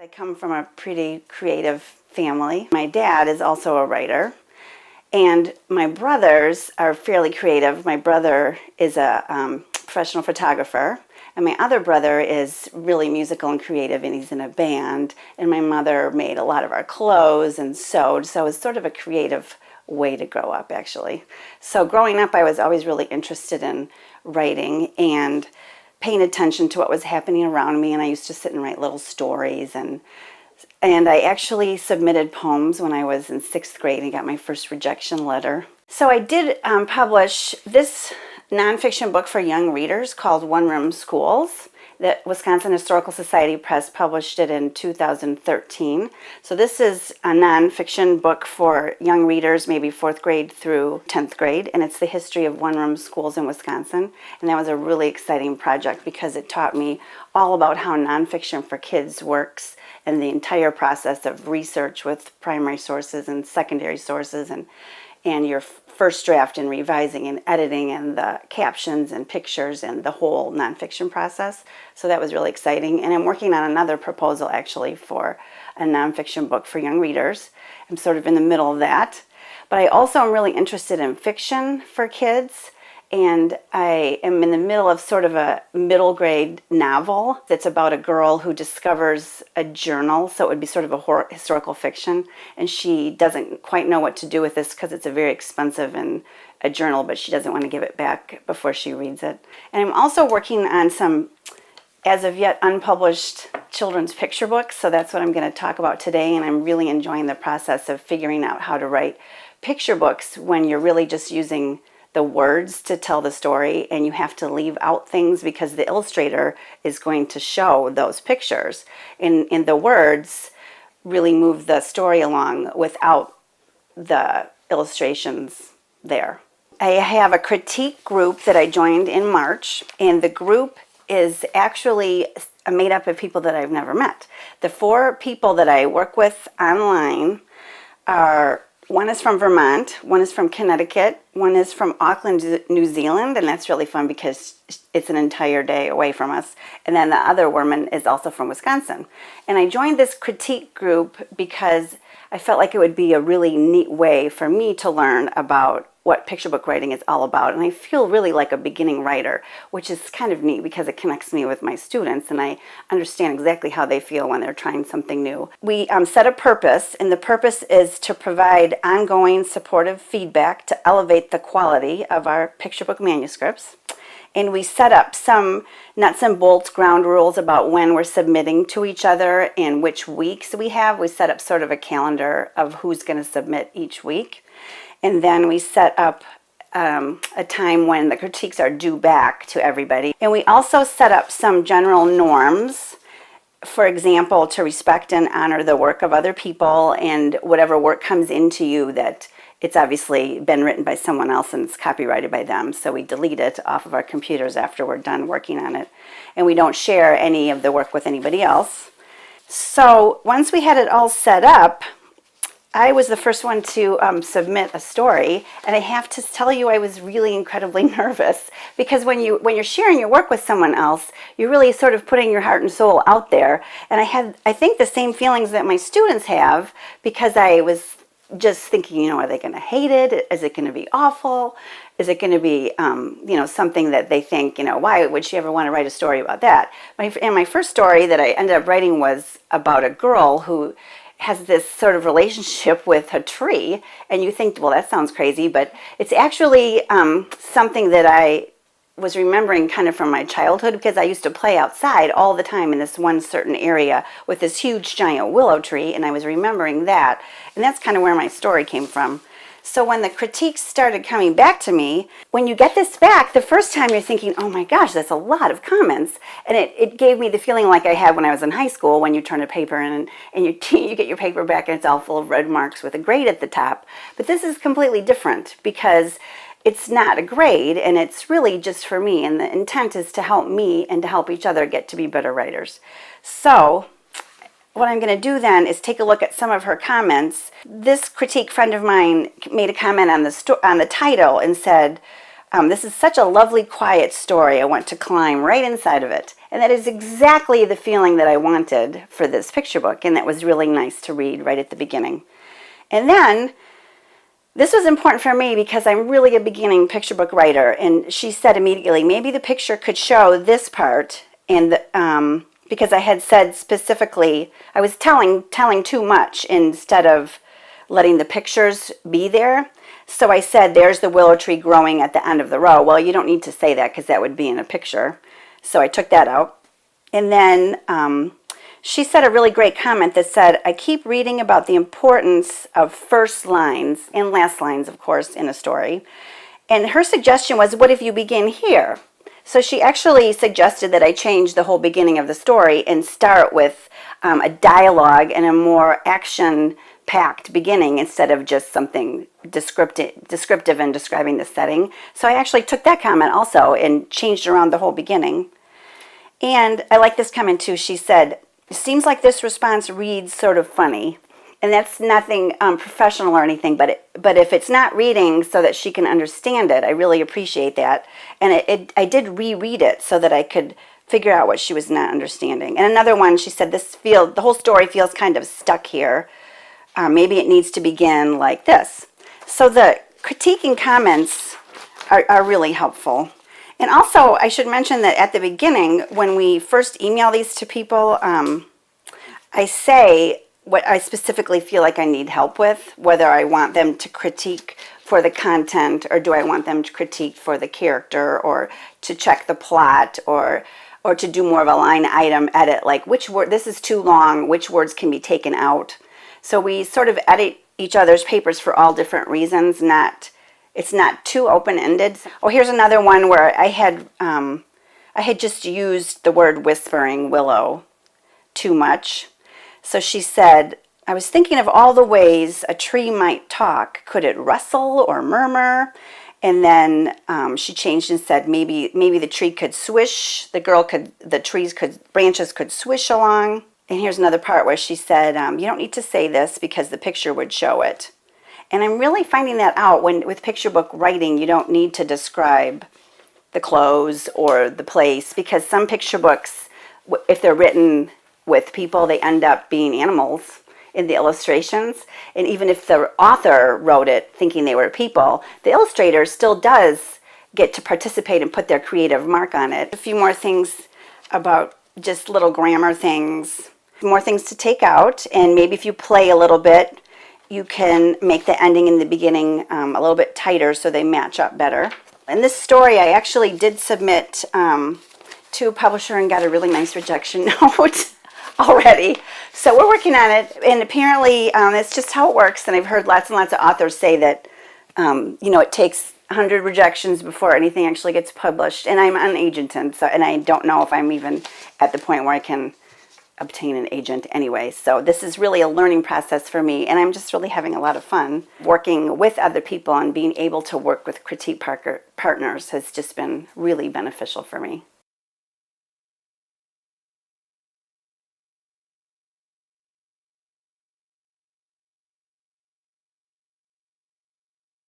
I come from a pretty creative family. My dad is also a writer, and my brothers are fairly creative. My brother is a professional photographer, and my other brother is really musical and creative, and he's in a band. And my mother made a lot of our clothes and sewed, so it's sort of a creative way to grow up, actually. So growing up, I was always really interested in writing and paying attention to what was happening around me, and I used to sit and write little stories, and I actually submitted poems when I was in 6th grade and got my first rejection letter. So I did publish this nonfiction book for young readers called One Room Schools. The Wisconsin Historical Society Press published it in 2013. So this is a nonfiction book for young readers, maybe 4th grade through 10th grade, and it's the history of one-room schools in Wisconsin. And that was a really exciting project because it taught me all about how nonfiction for kids works and the entire process of research with primary sources and secondary sources, and your first draft and revising and editing and the captions and pictures and the whole nonfiction process. So that was really exciting. And I'm working on another proposal actually for a nonfiction book for young readers. I'm sort of in the middle of that. But I also am really interested in fiction for kids. And I am in the middle of sort of a middle grade novel that's about a girl who discovers a journal. So it would be sort of a historical fiction. And she doesn't quite know what to do with this because it's a very expensive and a journal, but she doesn't want to give it back before she reads it. And I'm also working on some, as of yet, unpublished children's picture books. So that's what I'm going to talk about today. And I'm really enjoying the process of figuring out how to write picture books when you're really just using the words to tell the story, and you have to leave out things because the illustrator is going to show those pictures. And the words really move the story along without the illustrations there. I have a critique group that I joined in March, and the group is actually made up of people that I've never met. The 4 people that I work with online are: one is from Vermont, one is from Connecticut, one is from Auckland, New Zealand, and that's really fun because it's an entire day away from us. And then the other woman is also from Wisconsin. And I joined this critique group because I felt like it would be a really neat way for me to learn about what picture book writing is all about. And I feel really like a beginning writer, which is kind of neat because it connects me with my students and I understand exactly how they feel when they're trying something new. We set a purpose, and the purpose is to provide ongoing supportive feedback to elevate the quality of our picture book manuscripts. And we set up some nuts and bolts ground rules about when we're submitting to each other and which weeks we have. We set up sort of a calendar of who's going to submit each week. And then we set up a time when the critiques are due back to everybody. And we also set up some general norms, for example, to respect and honor the work of other people, and whatever work comes into you that it's obviously been written by someone else and it's copyrighted by them. So we delete it off of our computers after we're done working on it. And we don't share any of the work with anybody else. So once we had it all set up, I was the first one to submit a story, and I have to tell you I was really incredibly nervous because when you're sharing your work with someone else, you're really sort of putting your heart and soul out there. And I think the same feelings that my students have, because I was just thinking, are they going to hate it? Is it going to be awful? Is it going to be, something that they think, why would she ever want to write a story about that? And my first story that I ended up writing was about a girl who has this sort of relationship with a tree, and you think, well, that sounds crazy, but it's actually something that I was remembering kind of from my childhood, because I used to play outside all the time in this one certain area with this huge giant willow tree, and I was remembering that, and that's kind of where my story came from. So when the critiques started coming back to me, when you get this back, the first time you're thinking, oh my gosh, that's a lot of comments. And it gave me the feeling like I had when I was in high school, when you turn a paper in and you get your paper back and it's all full of red marks with a grade at the top. But this is completely different because it's not a grade, and it's really just for me. And the intent is to help me and to help each other get to be better writers. So what I'm going to do then is take a look at some of her comments. This critique friend of mine made a comment on the title and said, This is such a lovely, quiet story. I want to climb right inside of it. And that is exactly the feeling that I wanted for this picture book, and that was really nice to read right at the beginning. And then, this was important for me because I'm really a beginning picture book writer, and she said immediately, maybe the picture could show this part, and because I had said specifically, I was telling too much instead of letting the pictures be there. So I said, there's the willow tree growing at the end of the row. Well, you don't need to say that because that would be in a picture. So I took that out. And then she said a really great comment that said, I keep reading about the importance of first lines and last lines, of course, in a story. And her suggestion was, what if you begin here? So she actually suggested that I change the whole beginning of the story and start with a dialogue and a more action-packed beginning instead of just something descriptive and describing the setting. So I actually took that comment also and changed around the whole beginning. And I like this comment too. She said, it seems like this response reads sort of funny. And that's nothing professional or anything, but if it's not reading so that she can understand it, I really appreciate that. And I did reread it so that I could figure out what she was not understanding. And another one, she said, the whole story feels kind of stuck here. Maybe it needs to begin like this. So the critiquing comments are really helpful. And also, I should mention that at the beginning, when we first email these to people, I say what I specifically feel like I need help with, whether I want them to critique for the content, or do I want them to critique for the character, or to check the plot, or to do more of a line item edit, like which word, this is too long, which words can be taken out. So we sort of edit each other's papers for all different reasons, it's not too open-ended. Oh, here's another one where I had just used the word whispering willow too much. So she said, I was thinking of all the ways a tree might talk. Could it rustle or murmur? And then she changed and said maybe the tree could swish. Branches could swish along. And here's another part where she said, you don't need to say this because the picture would show it. And I'm really finding that out with picture book writing, you don't need to describe the clothes or the place, because some picture books, if they're written with people, they end up being animals in the illustrations. And even if the author wrote it thinking they were people, the illustrator still does get to participate and put their creative mark on it. A few more things about just little grammar things, more things to take out, and maybe if you play a little bit, you can make the ending and the beginning a little bit tighter so they match up better. And this story I actually did submit to a publisher and got a really nice rejection note already. So we're working on it, and apparently it's just how it works. And I've heard lots and lots of authors say that it takes 100 rejections before anything actually gets published. And I'm an agent, and I don't know if I'm even at the point where I can obtain an agent anyway. So this is really a learning process for me, and I'm just really having a lot of fun working with other people, and being able to work with critique partners has just been really beneficial for me.